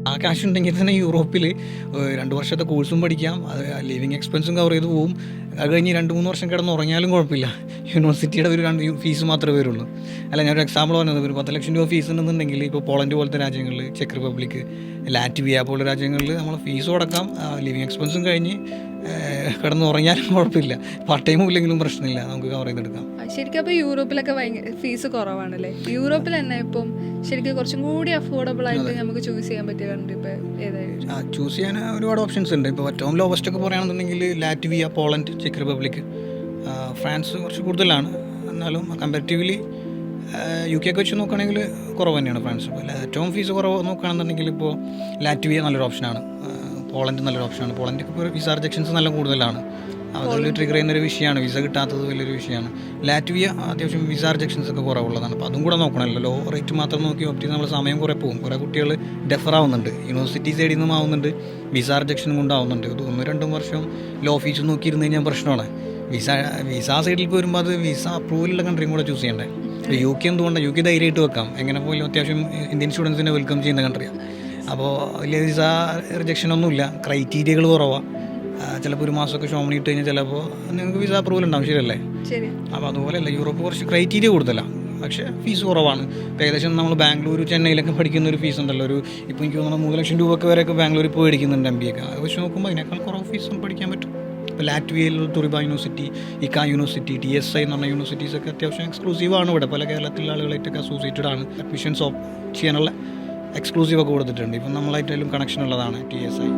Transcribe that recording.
ആ ക്യാഷ് ഉണ്ടെങ്കിൽ തന്നെ യൂറോപ്പിൽ 2 വർഷത്തെ കോഴ്സും പഠിക്കാം, അത് ലിവിങ് എക്സ്പെൻസും കവർ ചെയ്ത് പോവും. അത് കഴിഞ്ഞ് 2-3 വർഷം കിടന്ന് ഉറങ്ങിയാലും കുഴപ്പമില്ല. യൂണിവേഴ്സിറ്റിയുടെ ഒരു ഫീസ് മാത്രമേ വരുള്ളൂ. അല്ല, ഞാനൊരു എക്സാമ്പിൾ പറഞ്ഞത്, ഒരു 10 ലക്ഷം രൂപ ഫീസ് ഉണ്ടെന്നുണ്ടെങ്കിൽ ഇപ്പോൾ പോളണ്ട് പോലത്തെ രാജ്യങ്ങളിൽ, ചെക്ക് റിപ്പബ്ലിക്, ലാറ്റ്വിയ പോലുള്ള രാജ്യങ്ങളിൽ നമ്മൾ ഫീസും അടക്കാം, ലിവിങ് എക്സ്പെൻസും കഴിഞ്ഞ് കിടന്ന് ഉറങ്ങിയാലും കുഴപ്പമില്ല. പാർട്ട് ടൈമും ഇല്ലെങ്കിലും പ്രശ്നമില്ല, നമുക്ക് കവർ ചെയ്തെടുക്കാം. ശരിക്കും അപ്പോൾ യൂറോപ്പിലൊക്കെ ഭയങ്കര ഫീസ് കുറവാണല്ലേ? യൂറോപ്പിൽ തന്നെ ഇപ്പം ശരിക്കും കുറച്ചും കൂടി അഫോർഡബിൾ ആയിട്ട് നമുക്ക് ചൂസ് ചെയ്യാൻ പറ്റിയ കൺട്രി ഇപ്പോൾ ഏതായാലും? ചൂസ് ചെയ്യാൻ ഒരുപാട് ഓപ്ഷൻസ് ഉണ്ട്. ഇപ്പോൾ ഏറ്റവും ലോവസ്റ്റ് ഒക്കെ പറയുകയാണെന്നുണ്ടെങ്കിൽ Latvia, Poland, check republic, France കുറച്ച് കൂടുതലാണ്. എന്നാലും കമ്പാരിറ്റീവ്ലി UK ഒക്കെ വെച്ച് നോക്കുകയാണെങ്കിൽ കുറവ് തന്നെയാണ് ഫ്രാൻസ്. ഇപ്പോൾ ഏറ്റവും ഫീസ് കുറവ് നോക്കുകയാണെന്നുണ്ടെങ്കിൽ ഇപ്പോൾ ലാറ്റ്വിയ നല്ലൊരു ഓപ്ഷനാണ്, പോളണ്ട് നല്ലൊരു ഓപ്ഷനാണ്. പോളണ്ടിൽ ഇപ്പോൾ വിസ റിജക്ഷൻസ് നല്ല കൂടുതലാണ്, അതിൽ ട്രിഗർ ചെയ്യുന്നൊരു വിഷയമാണ്, വിസ കിട്ടാത്തത് വലിയൊരു വിഷയമാണ്. ലാറ്റ്വിയ അത്യാവശ്യം വിസ റിജക്ഷൻസ് ഒക്കെ കുറവുള്ളതാണ്, അപ്പോൾ അതും കൂടെ നോക്കണമല്ലോ. ലോ റേറ്റ് മാത്രം നോക്കി ഓപ്റ്റ് ചെയ്ത് നമ്മൾ സമയം കുറേ പോകും. കുറേ കുട്ടികൾ ഡെഫർ ആവുന്നുണ്ട്, യൂണിവേഴ്സിറ്റി സൈഡിൽ നിന്നും ആവുന്നുണ്ട്, വിസ റിജക്ഷനും കൊണ്ടാവുന്നുണ്ട്. 1-2 വർഷം ലോ ഫീസ് നോക്കിയിരുന്നു കഴിഞ്ഞാൽ പ്രശ്നമാണ്. വിസ സൈഡിലേക്ക് വരുമ്പോൾ അത് വിസ അപ്രൂവലുള്ള കൺട്രിയും കൂടെ ചൂസ് ചെയ്യണ്ടേ. UK എന്തുകൊണ്ടാണ്? UK ധൈര്യമായിട്ട് വെക്കാം, എങ്ങനെ പോലും അത്യാവശ്യം ഇന്ത്യൻ സ്റ്റുഡൻസിനെ വെൽക്കം ചെയ്യുന്ന കൺട്രിയാണ്. അപ്പോൾ വലിയ വിസ റിജക്ഷനൊന്നുമില്ല, ക്രൈറ്റീരിയകൾ കുറവാണ്. ചിലപ്പോൾ 1 മാസമൊക്കെ ഷോമണി ഇട്ട് കഴിഞ്ഞാൽ ചിലപ്പോൾ നിങ്ങൾക്ക് വിസ അപ്രൂവൽ ഉണ്ടാവും, ശരിയല്ലേ? അപ്പോൾ അതുപോലെയല്ല, യൂറോപ്പ് കുറച്ച് ക്രൈറ്റീരിയ കൂടുതലാണ്, പക്ഷേ ഫീസ് കുറവാണ്. ഇപ്പോൾ ഏകദേശം നമ്മൾ ബാംഗ്ലൂർ, ചെന്നൈയിലൊക്കെ പഠിക്കുന്ന ഒരു ഫീസ് ഉണ്ടല്ലോ, ഇപ്പോൾ എനിക്ക് തോന്നുന്നു 3 ലക്ഷം രൂപയ്ക്ക് വരെയൊക്കെ ബാംഗ്ലൂരിൽ പോയി പഠിക്കുന്നുണ്ട് MBA ഒക്കെ. അത് വെച്ച് നോക്കുമ്പോൾ അതിനേക്കാൾ കുറവ് ഫീസും പഠിക്കാൻ പറ്റും. ഇപ്പോൾ ലാറ്റ്വിയയിൽ തുറിബ യൂണിവേഴ്സിറ്റി, ഇക്ക യൂണിവേഴ്സിറ്റി, TSI എന്ന് പറഞ്ഞ യൂണിവേഴ്സിറ്റീസൊക്കെ അത്യാവശ്യം എക്സ്ക്ലൂസീവാണ്. ഇവിടെ പല കേരളത്തിലെ ആളുകളായിട്ടൊക്കെ അസോസിയേറ്റഡ് ആണ്, അഡ്മിഷൻസ് ചെയ്യാനുള്ള എക്സ്ക്ലൂസീവൊക്കെ കൊടുത്തിട്ടുണ്ട്. ഇപ്പം നമ്മളായിട്ടായാലും കണക്ഷൻ ഉള്ളതാണ് TSI.